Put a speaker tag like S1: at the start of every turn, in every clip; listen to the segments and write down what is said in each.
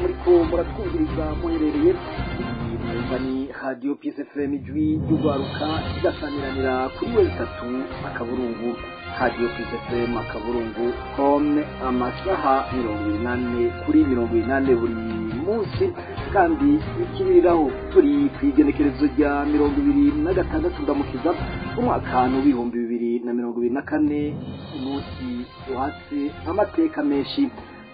S1: muriko muratwumviriza muherereye mwumva ni radio Peace FM ijwi ry'ugwaruka igasaniranira kuri wesatu akaburungu radio Peace FM akaburungu com amasaha 28 kuri 28 buri munsi kandi ikiriraho turi kwigenekerezo rya 26 ndamukiza umwaka w'ibihumbi 2024 umunsi uhatse amateka menshi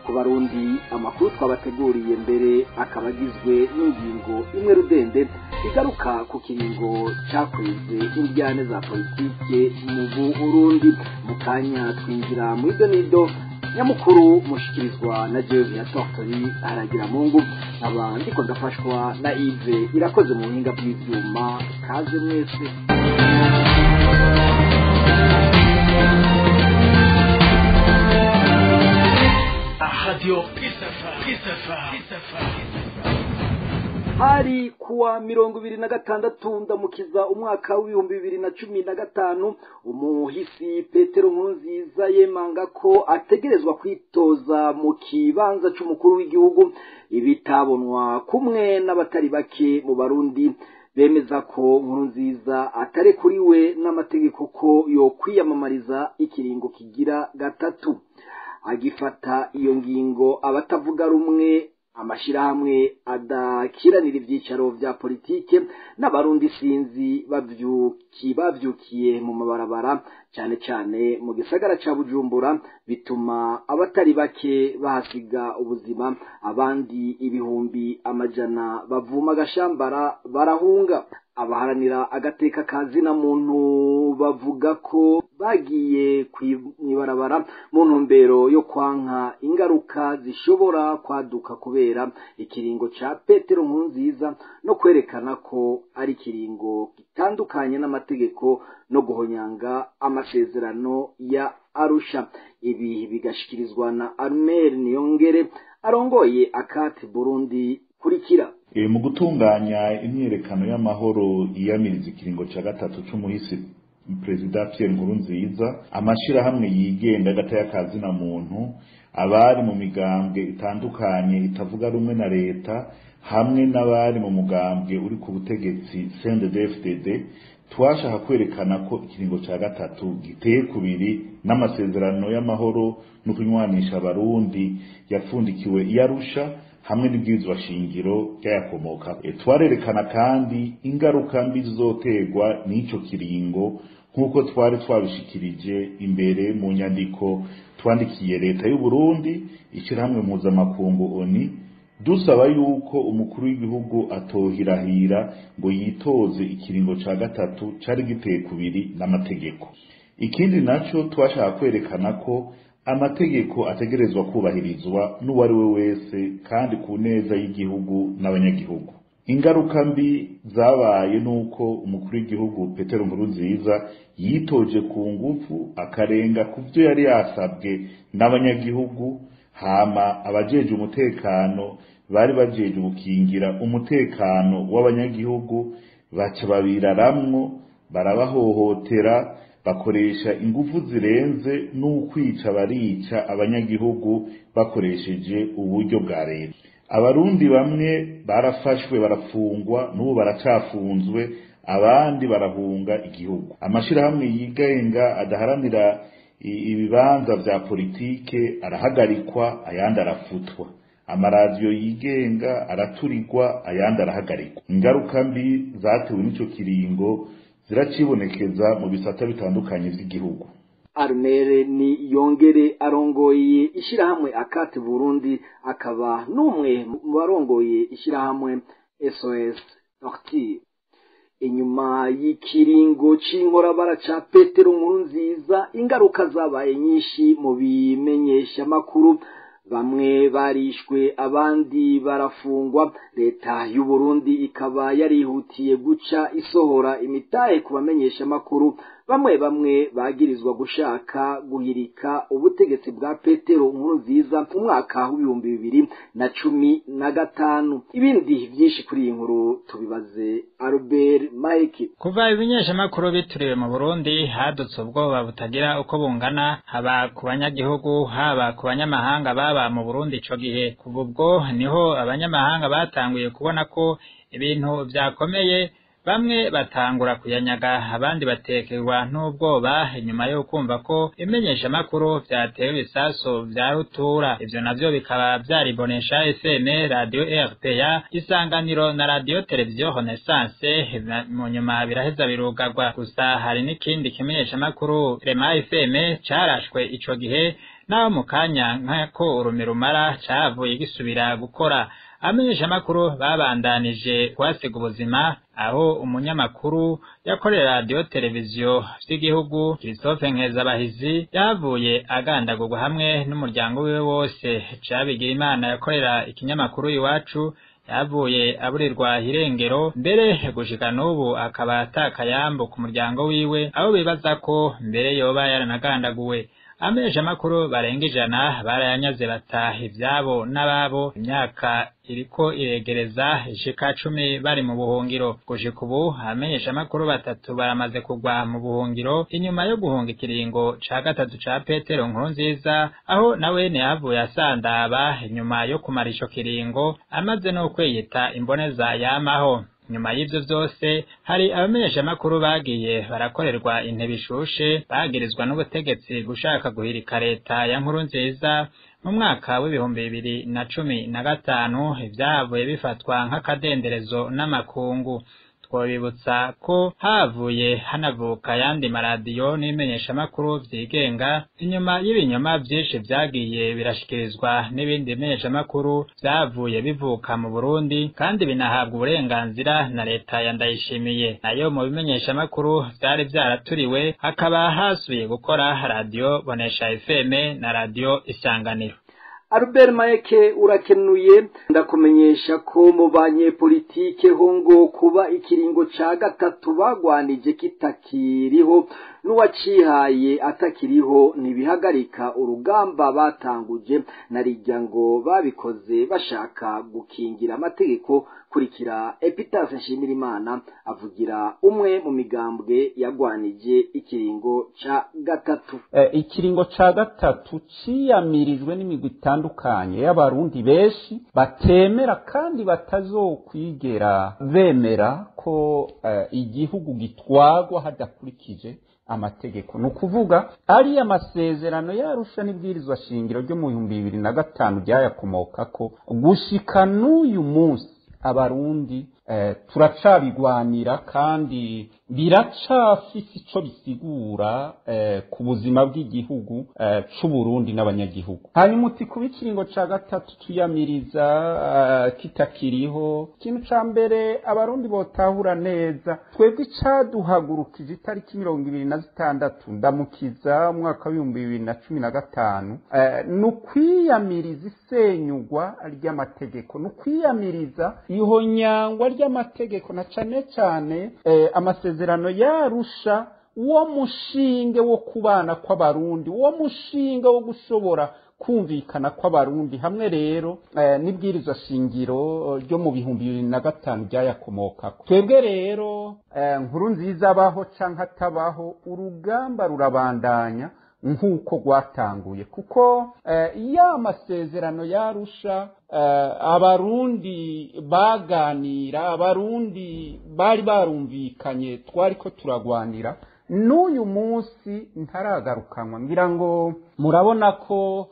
S1: ku barundi. Amakuru twabateguriye mbere akabagizwe n'ingingo imwe rudende igaruka ku kiringo cyakweze indyane za politike mu Burundi. Mu kanya twinjira muri donido nyamukuru mushikirizwa na Jerzy ya Tortori aragira mungu abandi ko ndafashwa na Yves irakoze mu buhinga bw'ivyuma. Kaze mwese.
S2: Radio Peace
S1: hari kuwa 26 ndamukiza umwaka w'ibihumbi 2015 umuhisi Petero Nkurunziza yemanga ko ategerezwa kwitoza mu kibanza c'umukuru w'igihugu. Ibitabonwa kumwe n'abatari bake mu Barundi bemeza ko Nkurunziza atare kuri we n'amategeko ko yo kwiyamamariza ikiringo kigira gatatu. Agifata iyo ngingo abatavuga rumwe amashirahamwe adakiranira ivyicaro vya politike n'abarundi sinzi bavyukiye mu mabarabara cyane cyane mu gisagara ca Bujumbura, bituma abatari bake bahasiga ubuzima, abandi ibihumbi amajana bavuma agashambara barahunga. Abaharanira agateka kazina muntu bavuga ko bagiye kwibarabara mu ntumbero yo kwanka ingaruka zishobora kwaduka kubera ikiringo ca Petero Nkurunziza no kwerekana ko ari kiringo gitandukanye n'amategeko no guhonyanga amasezerano ya Arusha. Ibi bigashikirizwa na Armel Niyongere arongoye akati Burundi kurikira.
S3: Mu gutunganya imyerekano y'amahoro iyamiriza ikiringo ca gatatu c'umuhisi Perezida Pierre Nkurunziza, amashirahamwe yigenga agataya kazina muntu, abari mu migambwe itandukanye itavuga rumwe na leta hamwe n'abari mu mugambwe uri ku butegetsi CNDD-FDD twashaka kwerekana ko ikiringo ca gatatu giteye kubiri n'amasezerano y'amahoro no kunywanisha abarundi yafundikiwe iyarusha hamwe n'ibwirizwa shingiro ryayakomoka. Twarerekana kandi ingaruka mbi zizoterwa n'ico kiringo nk'uko twari twabishikirije imbere mu nyandiko twandikiye leta y'u Burundi, ishirahamwe mpuzamakungu ONU, dusaba yuko umukuru w'igihugu atohirahira ngo yitoze ikiringo ca gatatu cari giteye kubiri n'amategeko. Ikindi naco twashaka kwerekana ko amategeko ategerezwa kubahirizwa n'uwari we wese kandi ku neza y'igihugu n'abanyagihugu. Ingaruka mbi zabaye nuko umukuru w'igihugu Petero Nkurunziza yitoje ku ngufu akarenga ku byo yari yasabwe n'abanyagihugu, hama abajeje umutekano bari bajeje gukingira umutekano w'abanyagihugu baca babiraramwo barabahohotera, bakoresha ingufu zirenze n'ukwica barica abanyagihugu bakoresheje uburyo bwa leta. Abarundi bamwe barafashwe barafungwa, n'ubu baracafunzwe, abandi barahunga igihugu. Amashirahamwe yigenga adaharanira ibibanza vya politike arahagarikwa, ayandi arafutwa. Amaradiyo yigenga araturirwa, ayandi arahagarikwa. Ingaruka mbi zatewe n'ico kiringo ziracibonekeza mu bisata bitandukanye vy'igihugu.
S1: Armel Niyongere arongoye ishirahamwe akati Burundi akaba n'umwe mu barongoye ishirahamwe SOS Torture. Inyuma y'ikiringo c'inkorabara ca Petero Nkurunziza, ingaruka zabaye nyinshi mu bimenyesha makuru. Bamwe barishwe abandi barafungwa. Leta y'u Burundi ikaba yarihutiye guca isohora imitahe ku bamenyesha makuru bamwe bamwe bagirizwa gushaka guhirika ubutegetsi bwa Petero Nkurunziza mu mwaka w'2015. Ibindi byinshi kuri iyi nkuru tubibaze Albert Mike.
S4: Kuva ibimenyeshamakuru bituriwe mu Burundi hadutse ubwoba butagira uko bungana, haba ku banyagihugu haba ku banyamahanga baba mu Burundi ico gihe. Kuva ubwo niho abanyamahanga batanguye kubona ko ibintu vyakomeye, bamwe batangura kuyanyaga abandi batekerwa n'ubwoba inyuma yo kumva ko imenyeshamakuru vyatewe ibisaso vya rutura. Ivyo navyo bikaba vyaribonesha FM, Radio RPA, Isanganiro na Radio Televiziyo Renaissance. Mu nyuma biraheza birugarwa. Gusa hari n'ikindi kimenyeshamakuru Rema FM carashwe ico gihe, naho mu kanya nk'ako urumira rumara cavuye gisubira gukora. Amenyeshamakuru babandanije kuhasiga ubuzima, aho umunyamakuru yakorera Radio Televiziyo vy'igihugu Christophe Nkezabahizi yavuye agandagurwa hamwe n'umuryango wiwe wose. Cabigirimana yakorera ikinyamakuru Iwacu yavuye aburirwa irengero, mbere gushika n'ubu akaba atakayambo ku muryango wiwe, aho bibaza ko mbere yoba yaranagandaguwe. Amenyeshamakuru barenga 100 barayanyaze bataha ivyabo n'ababo. Imyaka iriko iregereza ishika 10 bari mu buhungiro. Gushika ubu amenyeshamakuru 3 baramaze kugwa mu buhungiro inyuma yo guhunga ikiringo ca 3 ca Petero Nkurunziza, aho nawe yavuye asandaba inyuma yo kumara ico kiringo amaze no kwiyita imboneza yamaho. Nyuma y'ivyo vyose hari abamenyeshamakuru bagiye barakorerwa intebe ishushe, bagirizwa n'ubutegetsi gushaka guhirika leta ya Nkurunziza mu mwaka w'2015. Ivyavuye bifatwa nk'akadenderezo n'amakungu. Twabibutsa ko havuye hanavuka yandi maradiyo n'imenyeshamakuru vyigenga inyuma y'ibinyoma vyinshi vyagiye birashikirizwa n'ibindi bimenyeshamakuru vyavuye bivuka mu Burundi, kandi binahabwa uburenganzira na leta ya Ndayishimiye. Nayo mu bimenyeshamakuru vyari vyaraturiwe hakaba hasubiye gukora Radio Bonesha FM na Radio Isanganiro.
S1: Albert Maeke urakenuye. Ndakumenyesha ko mu banyepolitike ho ngo kuba ikiringo ca 3 bagwanije kitakiriho n'uwacihaye atakiriho ntibihagarika urugamba batanguje, narijya ngo babikoze bashaka gukingira amategeko. Kurikira Epitaphe Nshimirimana avugira umwe mu migambwe yagwanije ikiringo ca 3.
S5: Ikiringo ca 3 ciyamirijwe n'imigwi itandukanye y'abarundi benshi batemera kandi batazokwigera bemera ko igihugu gitwagwa hadakurikije amategeko. Nukuvuga ari amasezerano yarusha n'ibwirizwa shingiro ryo mu 2005 ryayakomokako. Gushika n'uyu munsi abarundi turacabigwanira kandi biracafise ico bisigura ku buzima bw'igihugu c'u Burundi n'abanyagihugu. Hanyuma uti kuba ikiringo ca 3 tuyamiriza kitakiriho, ikintu ca mbere abarundi botahura neza, twebwe icaduhagurukije itariki 26 ndamukiza umwaka wa 2015 nukwiyamiriza isenyugwa ry'amategeko, nukwiyamiriza ihonyangwa ry'amategeko na cane cane amasezerano yarusha, uwo mushinge wo kubana kw'abarundi, uwo mushinge wo gushobora kumvikana kw'abarundi hamwe rero n'ibwirizwa shingiro ryo mu 2005 ryayakomokako. Twebwe rero Nkurunziza abaho canke atabaho, urugamba rurabandanya nk'uko rwatanguye, kuko ya masezerano yarusha abarundi baganira, abarundi bari barumvikanye, twariko turagwanira, n'uyu munsi ntaragarukanwa. Ngira ngo murabona ko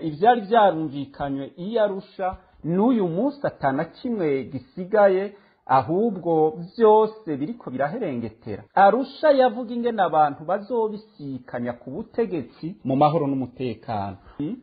S5: ivyari vyarumvikanywe iyarusha n'uyu munsi atana kimwe gisigaye, ahubwo vyose biriko biraherengetera. Arusha yavuga ingene abantu bazobisikanya ku butegetsi mu mahoro n'umutekano.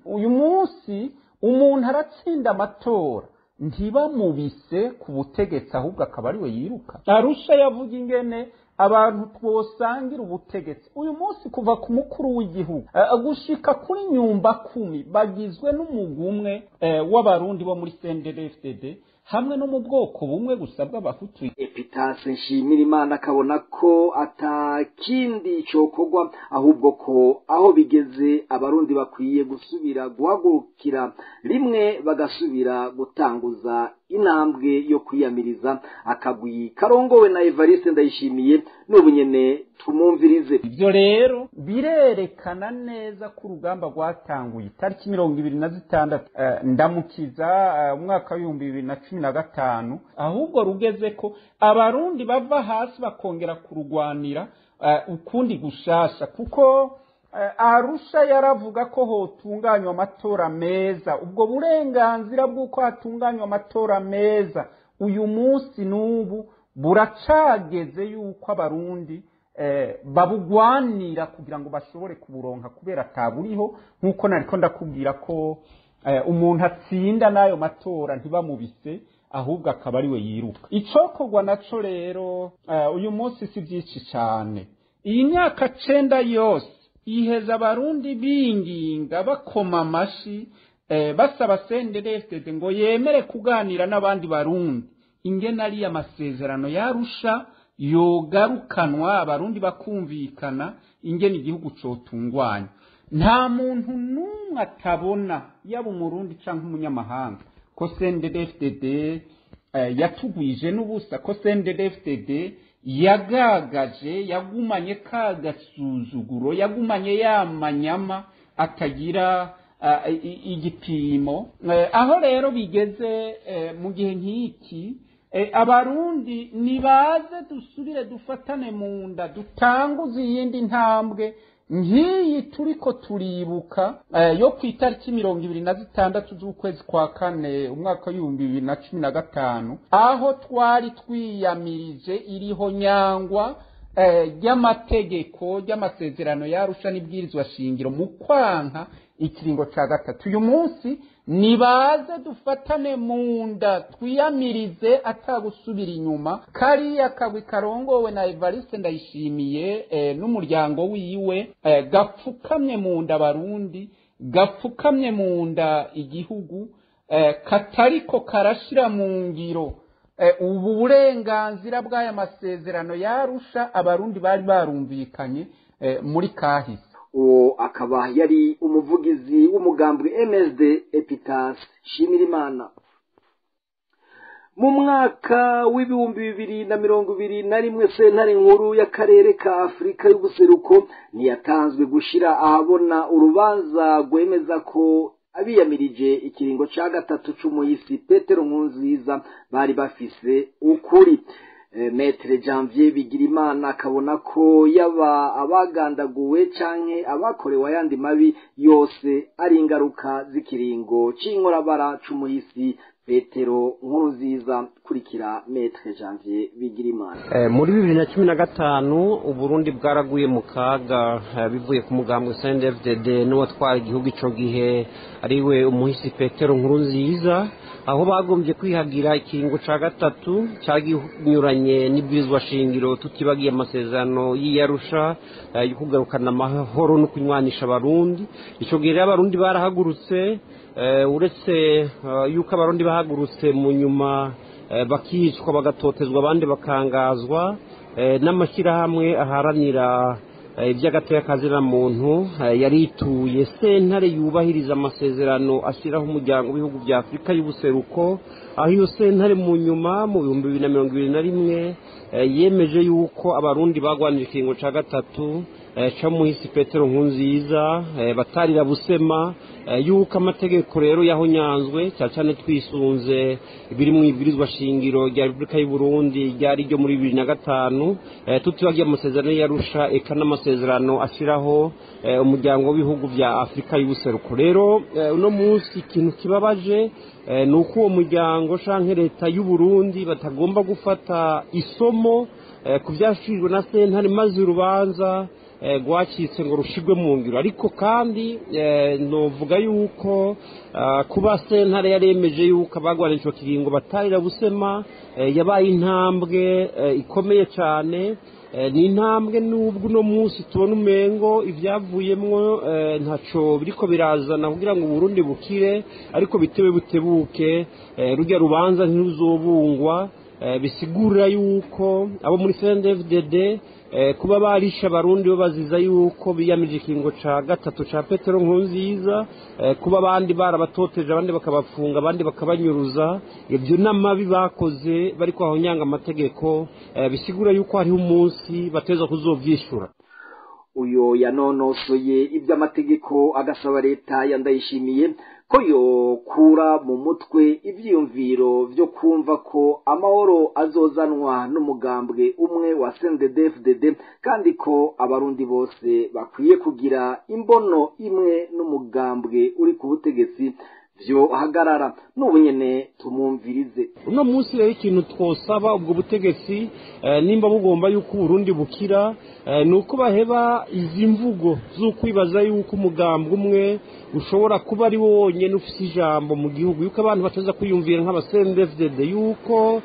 S5: Uyu munsi umuntu aratsinda amatora ntibamubise ku butegetsi, ahubwo akaba ariwe yiruka. Arusha yavuga ingene abantu twosangira ubutegetsi uyu munsi kuva ku mukuru w'igihugu gushika kuri nyumba 10 bagizwe n'umugumwe w'abarundi bo muri CNDD-FDD hamwe no mu bwoko bumwe gusa bw'abahutu.
S1: Epitase Nshimirimana akabona ko atakindi cokogwa ahubwo ko aho bigeze abarundi bakwiye gusubira guhagurukira rimwe bagasubira gutanguza intambwe yo kwiyamiriza akagwi karongowe na Evariste Ndayishimiye n'ubunyene tumumvirize.
S5: Ibyo rero birerekana neza ko urugamba rwatanguye tariki 26 ndamukiza umwaka wa 2015 ahubwo rugeze ko abarundi bava hasi bakongera kurugwanira ukundi gushasha kuko Arusha yaravuga ko hotunganywa amatora meza ubwo burenganzira bw'uko hatunganywa amatora meza uyu munsi n'ubu buracageze yuko abarundi babugwanira kugira ngo bashobore kuburonka kubera ataburiho nkuko nariko ndakubwira ko umuntu atsinda nayo matora ntibamubise ahubwo akaba ari we yiruka. Icokorwa naco rero uyu munsi si byinshi cyane. Iyi myaka 9 yose iheza abarundi binginga bakoma amashi basaba CNDD-FDD ngo yemere kuganira n'abandi barundi ingene ari amasezerano yarusha yogarukanwa abarundi bakumvikana ingene igihugu cotungwanya. Nta muntu numwe atabona yaba umurundi canke umunyamahanga ko CNDD-FDD yatugwije n'ubusa ko CNDD-FDD yagagaje yagumanye kagasuzuguro yagumanye yamanyama atagira igipimo aho rero bigeze mu gihe nk'iki abarundi nibaze dusubire dufatane mu nda dutanguze iyindi ntambwe nk'iyi turiko turibuka yo ku itariki 26 z'ukwezi kwa kane umwaka wa 2015 aho twari twiyamirije iriho nyangwa ry'amategeko ry'amasezerano yarusha n'ibwirizwa shingiro mu kwanka ikiringo ca gatatu. Uyu munsi nibaze dufatane mu nda twiyamirize atagusubira inyuma kariya kagwi karongowe na Evariste Ndayishimiye n'umuryango wiwe gapfukamye mu nda abarundi gapfukamye mu nda igihugu katariko karashira mu ngiro ubu burenganzira bw'aya masezerano yarusha abarundi bari barumvikanye muri kahise.
S1: Uwo akaba yari umuvugizi w'umugambwe MSD Epitase Nshimirimana. Mu mwaka w'ibihumbi 2021 sentare nkuru y'akarere ka Afrika y'ubuseruko niyatanzwe gushira ahabona urubanza rwemeza ko abiyamirije ikiringo ca gatatu c'umuhisi Petero Nkurunziza bari bafise ukuri. Maître Janvier Bigirimana akabona ko yaba abagandaguwe canke abakorewe ayandi mabi yose ari ingaruka z'ikiringo c'inkorabara c'umuhisi Petero Nkurunziza. Kurikira Maître Janvier Bigirimana.
S6: Muri 2015 Uburundi bwaraguye mu kaga bivuye ku mugambwe CNDD-FDD n'uwatwara igihugu ico gihe ariwe umuhisi Petero Nkurunziza aho bagombye kwihagira ikiringo ca gatatu cyaginyuranye n'ibwirizwa shingiro tutibagiye amasezerano y'Arusha yo kugarukana amahoro no kunywanisha abarundi. Ico gihe abarundi barahagurutse uretse yuko abarundi bahagurutse mu nyuma bakicwa bagatotezwa abandi bakangazwa n'amashyirahamwe aharanira iby'agateka muntu yarituye sentare yubahiriza amasezerano ashyiraho umuryango w'ibihugu bya Afurika y'ubuseruko aho iyo sentare mu nyuma mu 2021 yemeje yuko abarundi bagwanije ikiringo ca gatatu c'umuhisi Petero Nkurunziza batarira busema yuko amategeko rero yahonyanzwe cyane twisunze biri mu ibwirizwa shingiro rya Republika y'u Burundi ryari ryo muri 2005 tutibagiye amasezerano y'Arusha eka n'amasezerano ashyiraho umuryango w'ibihugu bya Afurika y'ubuseruko. Rero uno munsi ikintu kibabaje nuko uwo muryango canke leta y'u Burundi batagomba gufata isomo ku byashirijwe na sentare maze urubanza rwacitse ngo rushigwe mu ngiro ariko kandi novuga yuko kuba sentare yaremeje yuko abagwanije ico kiringo batarira busema yabaye intambwe ikomeye cyane ni intambwe n'ubwo uno munsi tubona umengo ibyavuyemwo ntaco biriko birazana kugira ngo Burundi bukire ariko bitewe butebuke rujya rubanza ntiruzobungwa bisigura yuko abo muri CNDD-FDD kuba barisha abarundi bo baziza yuko biyamirije ikiringo ca gatatu ca Petero Nkurunziza kuba abandi barabatoteje abandi bakabafunga abandi bakabanyuruza ibyo n'amabi bakoze bariko aho nyanga amategeko bisigura yuko hariho umunsi bateza kuzovyishura.
S1: Uyo yanonosoye iby'amategeko agasaba leta yandayishimiye ko yokura mu mutwe ivyiyumviro vyo kumva ko amahoro azozanwa n'umugambwe umwe wa CNDD-FDD kandi ko abarundi bose bakwiye kugira imbono imwe n'umugambwe uri ku butegetsi vyo hagarara n'ubu nyene tumumvirize.
S6: Uno munsi rero ikintu twosaba ubwo butegetsi nimba bugomba yuko Burundi bukira nuko baheba izi mvugo z'ukwibaza yuko umugambwe umwe ushobora kuba ari wonyene ufise ijambo mu gihugu yuko abantu bataza kwiyumvira nk'abasendefdede yuko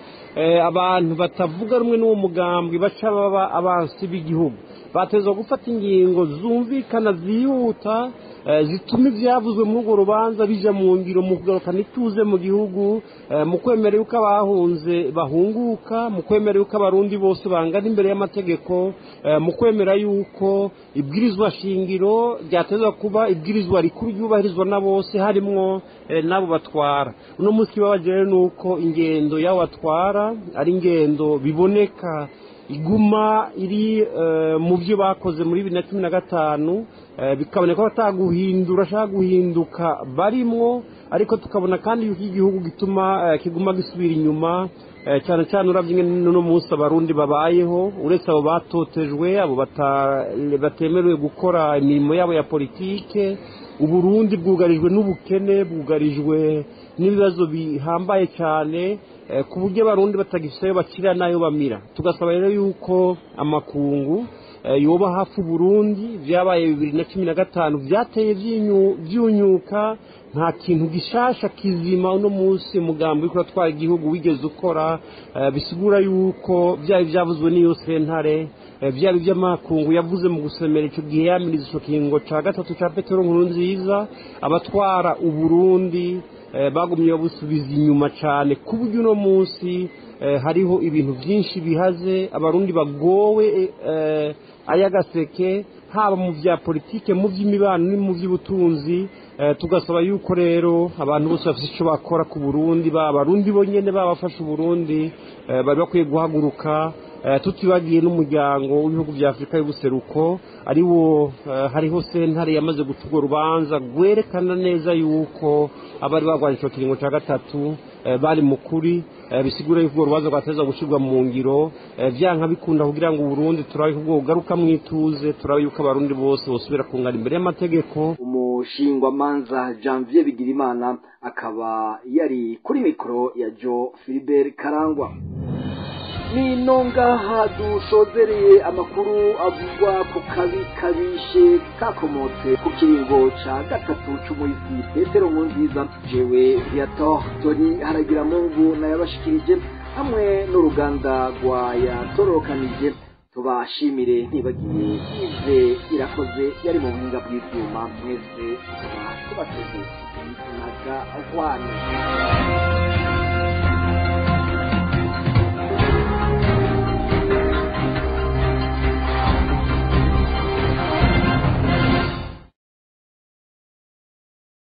S6: abantu batavuga rumwe n'uwo mugambwe baca baba abansi b'igihugu bateza gufata ingingo zumvikana zihuta zituma ivyavuzwe muri urwo rubanza bija mu ngiro mu kugarukana ituze mu gihugu mu kwemera yuko abahunze bahunguka mu kwemera yuko abarundi bose bangana imbere y'amategeko mu kwemera yuko ibwirizwa shingiro ryateza kuba ibwirizwa rikuru ryubahirizwa na bose harimwo nabo batwara. Uno munsi kibabaje nuko ingendo y'abo batwara ari ingendo biboneka iguma iri mu byo bakoze muri 2015 bikaboneka bataguhindura shaka guhinduka barimwo ariko tukabona kandi yuko igihugu gituma kiguma gisubira inyuma cyane cyane uravye no munsi abarundi babayeho uretse abo batotejwe abo batemerewe gukora imirimo yabo ya politike Uburundi bwugarijwe n'ubukene bwugarijwe n'ibibazo bihambaye cyane ku buryo abarundi batagifiseyo bakira nayo bamira. Tugasaba rero yuko amakungu yoba hafi Burundi vyabaye 2015 vyateye vyunyuka nta kintu gishasha kizima uno munsi umugambi wiko twara igihugu wigeze ukora bisigura yuko byari byavuzwe n'iyo sentare byari by'amakungu yavuze mu gusemera ico gihe yamiriza ico kiringo ca gatatu ca Petero Nkurunziza abatwara Uburundi bagumye busubiza inyuma cyane ku buryo uno munsi hariho ibintu byinshi bihaze abarundi bagowe ayagaseke haba mu vya politike mu vy'imibano ni mu vy'ubutunzi tugasaba yuko rero abantu bose bafite ico bakora ku Burundi abarundi bonyene babafasha Burundi bari bakwiye guhaguruka tutibagiye n'umuryango w'ibihugu bya Afrika y'ubuseruko ari wo hariho sentare yamaze gutuga rubanza gwerekana neza yuko abari bagwanje ico kiringo ca gatatu bari mukuri bisigura yuko rubanza rwateza gushirwa mu ngiro byanka bikunda kugira ngo Burundi turabe kubwo garuka mwituze turabe yuko abarundi bose bosubira kungana imbere y'amategeko.
S1: Umushingwa manza Janvier Bigirimana akaba yari kuri mikro ya Jo Philibert Karangwa. Ni nongaha dusozereye amakuru avugwa ku kabi kabishe kakomotse ku kiringo ca gatatu c'umuhisi Petero Nkurunziza. Jewe Viator Tony haragira Mungu nayabashikirije hamwe n'uruganda rwa yatororokanije tubashimire ntibagiye ive irakoze yari mu buhinga bw'ivyuma mwese tubateze naga ahwane.